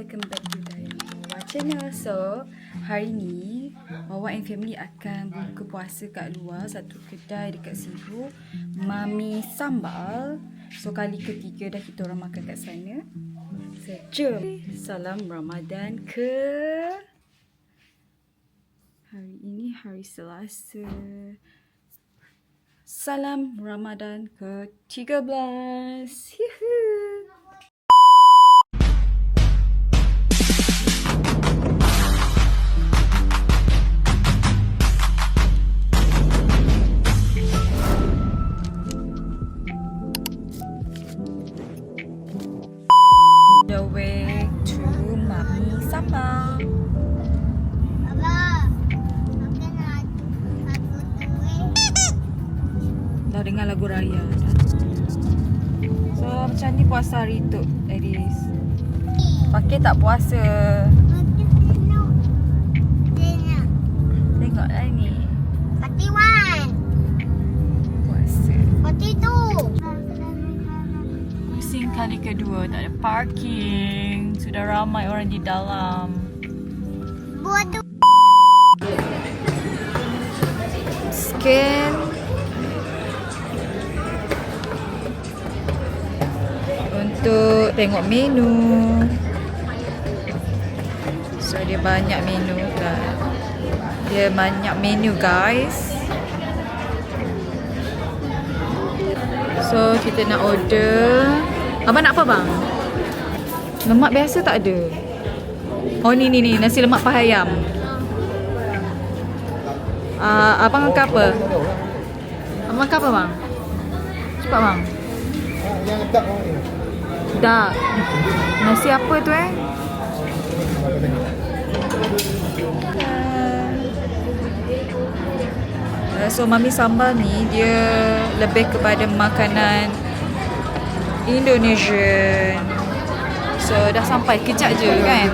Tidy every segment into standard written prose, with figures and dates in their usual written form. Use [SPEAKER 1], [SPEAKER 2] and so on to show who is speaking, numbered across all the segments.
[SPEAKER 1] welcome back to Wawa Channel. So, hari ni Wawa and family akan buka puasa kat luar satu kedai dekat Sibu, Mami Sambal. So, kali ketiga dah kita orang makan kat sana. So, jom. Salam Ramadan ke hari ini hari Selasa. Salam Ramadan ke-13. Yuhu. The way to Mami Sambal. Dah dengar lagu raya dah. So macam ni puasa hari tu, Aris. Pakai tak puasa. Tengoklah ni.
[SPEAKER 2] 41,
[SPEAKER 1] Puasa.
[SPEAKER 2] 42.
[SPEAKER 1] Pusing kali kedua, tak ada parking. Sudah ramai orang di dalam.
[SPEAKER 2] Bodoh.
[SPEAKER 1] Scan untuk tengok menu. So dia banyak menu kan. Dia banyak menu guys. So kita nak order. Abang nak apa bang? Lemak biasa tak ada. Oh ni nasi lemak paha ayam. Abang makan apa? Abang makan apa bang? Cepat bang.
[SPEAKER 3] Yang dak ni.
[SPEAKER 1] Dak. Nasi apa tu So Mami Sambal ni dia lebih kepada makanan Indonesian. So dah sampai kejap je kan.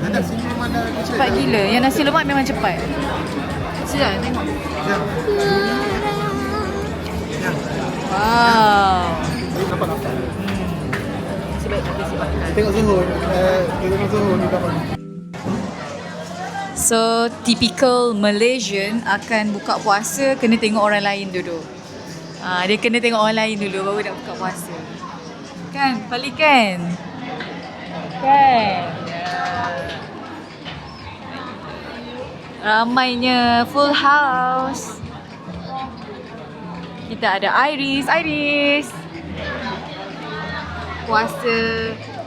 [SPEAKER 3] Ada sini mana
[SPEAKER 1] Cepat gila. Yang nasi lemak memang cepat. Sekejap tengok. Wow.
[SPEAKER 3] Nampak.
[SPEAKER 1] Sebab kita sebabkan.
[SPEAKER 3] Tengok suhu. Tengok suhu ni dapat.
[SPEAKER 1] So, typical Malaysian akan buka puasa kena tengok orang lain dulu. Dia kena tengok orang lain dulu baru nak buka puasa. Kan? Falik kan? Kan? Ramainya full house. Kita ada Iris. Puasa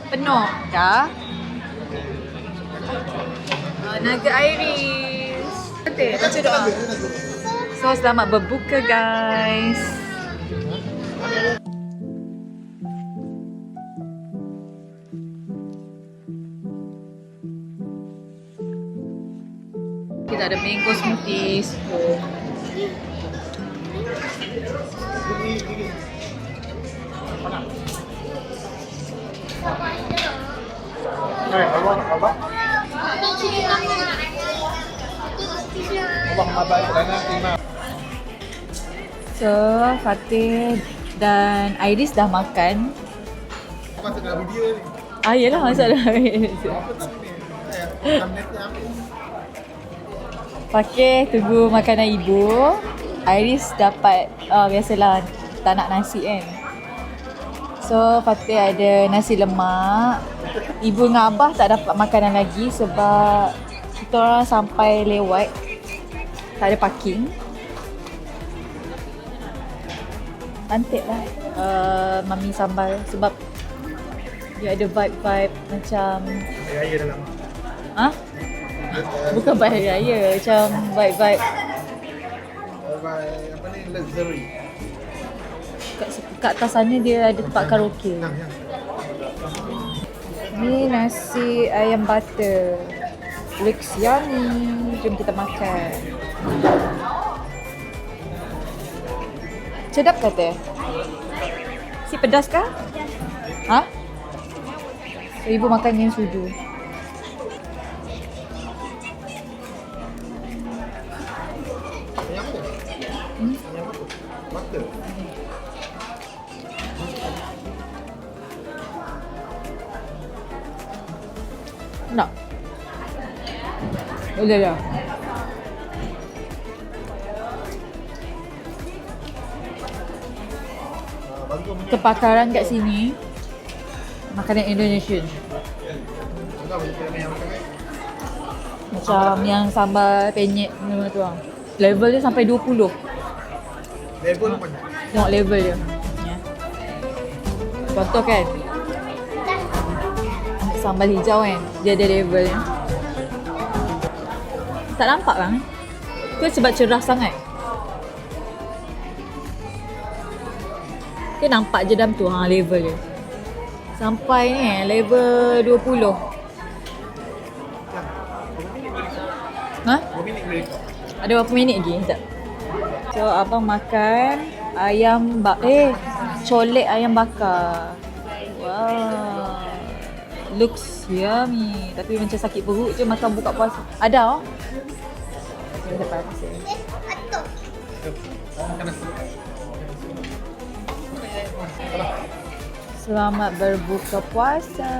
[SPEAKER 1] penuh dah. Naga Iris. Baca doa. So selamat berbuka guys. Kita ada mango smoothies.
[SPEAKER 3] Abang. Abang abang dana terima.
[SPEAKER 1] So Fatih dan Iris dah makan.
[SPEAKER 3] Abang tengah video ni.
[SPEAKER 1] Yelah masalah.
[SPEAKER 3] Apa tak ni? Apa?
[SPEAKER 1] Pakai tunggu makanan ibu. Iris dapat biasalah tak nak nasi kan. So Fatih ada nasi lemak. Ibu dengan abah tak dapat makanan lagi sebab kita orang sampai lewat. Tak ada parking. Cantik lah Mami Sambal sebab dia ada vibe-vibe macam
[SPEAKER 3] Raya dalam.
[SPEAKER 1] bukan vibe hari raya, macam vibe-vibe
[SPEAKER 3] Apa ni luxury.
[SPEAKER 1] kat atas sana dia ada tempat karaoke.
[SPEAKER 3] Yang.
[SPEAKER 1] Ni nasi ayam butter. Looks yummy. Jom kita makan. Sedap kata? Si pedas kah? Ha? So, ibu makan yang sudu.
[SPEAKER 3] Yang apa? Yang apa? Butter.
[SPEAKER 1] Nak? Boleh lah.
[SPEAKER 3] Bagus.
[SPEAKER 1] Kepakaran kat sini makanan Indonesian.
[SPEAKER 3] Enggak banyak yang makan.
[SPEAKER 1] Macam yang sambal penyet ni tu lah. Level dia sampai 20.
[SPEAKER 3] Level banyak.
[SPEAKER 1] Tengok level dia. Ya. Contoh kan. Sambal hijau kan. Dia ada level dia. Tak nampak kan? Ke sebab cerah sangat? Ke nampak je dalam tu level dia. Sampai ni level 20. Ha?
[SPEAKER 3] 2 minit boleh.
[SPEAKER 1] Ada berapa minit lagi? Sekejap. So abang makan ayam colek ayam bakar. Wow. Looks yummy. Tapi macam sakit perut je makan buka puasa. Ada oh? Kita dapat pasal.
[SPEAKER 2] Atuk.
[SPEAKER 3] Makan nasi.
[SPEAKER 1] Selamat berbuka puasa.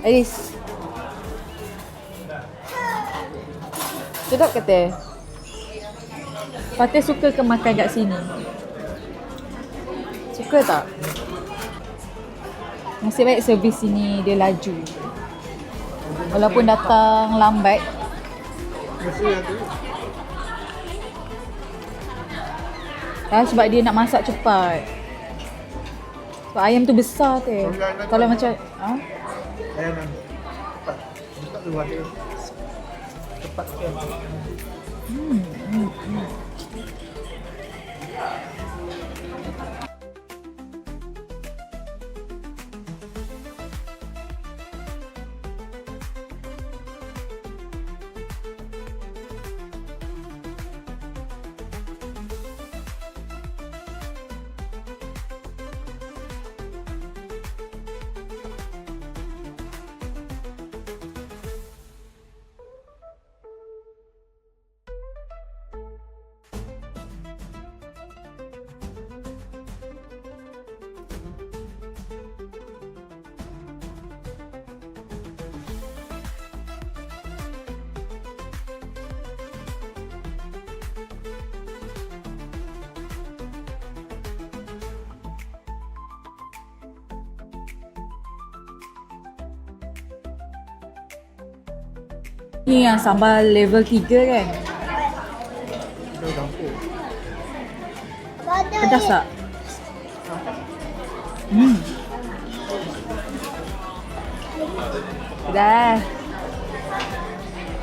[SPEAKER 1] Aris. Sedap kata. Fatih suka ke makan kat sini? Suka tak? Nasib baik servis sini dia laju. Walaupun datang lambat.
[SPEAKER 3] Mesti ada.
[SPEAKER 1] Sebab dia nak masak cepat. Sebab ayam tu besar teh. Kalau macam
[SPEAKER 3] Ayam nang. Cepat. Tak luar dia. Cepat sikit. Ni yang sambal level 3 kan? Kita campur.
[SPEAKER 1] Pedas tak? Pedas.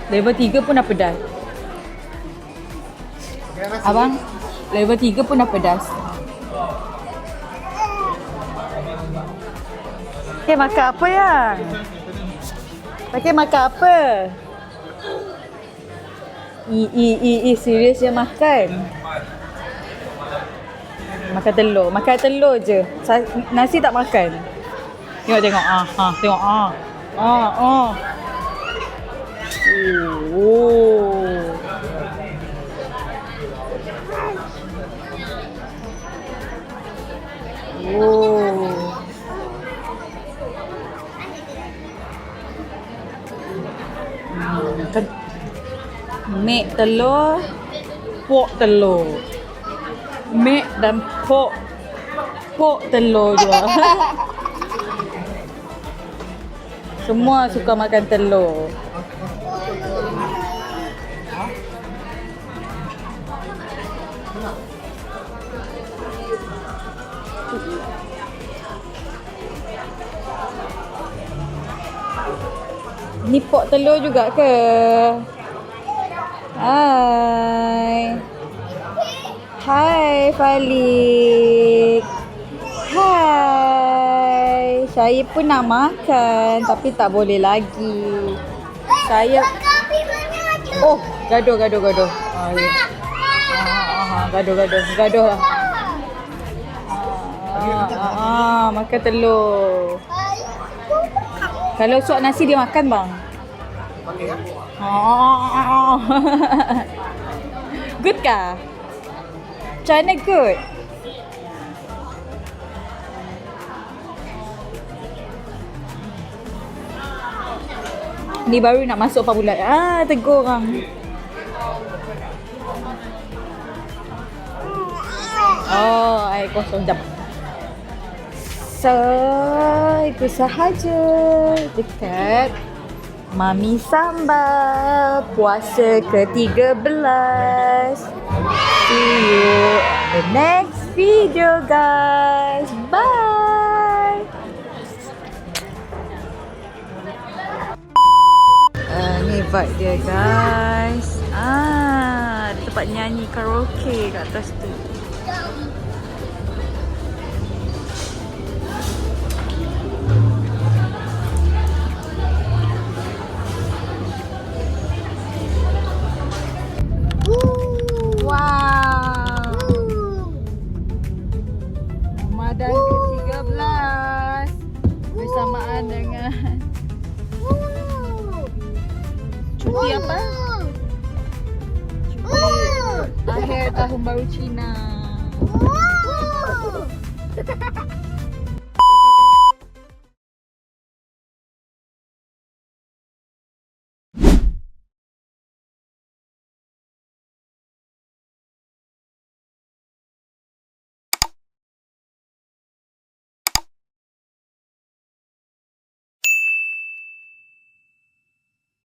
[SPEAKER 1] Level 3 pun dah pedas.
[SPEAKER 3] Makan nasi.
[SPEAKER 1] Abang, level 3 pun dah pedas. Okay, makan apa ya? Pakai makan apa? Serius je makan. Makan telur. Makan telur je. Nasi tak makan. Tengok. Tengok. Mek telur, pok telur. Mek dan pok telur juga. Semua suka makan telur. Ni pok telur juga ke? Hai Falik. Hai. Saya pun nak makan tapi tak boleh lagi. Saya gaduh. Gaduh lah. Makan telur. Kalau suap nasi dia makan bang.
[SPEAKER 3] Pakai ya?
[SPEAKER 1] Good kah? Macam mana good? Ni baru nak masuk 4 bulan. Tegur orang. Oh, air kosong. Jap. So, itu sahaja dekat Mami Sambal puasa ke-13. See you on the next video, guys. Bye. Ni vibe dia, guys. Tempat nyanyi karaoke kat atas tu. Wow. Ramadan ke-13 bersamaan dengan cuti apa? Cuti akhir tahun baru Cina.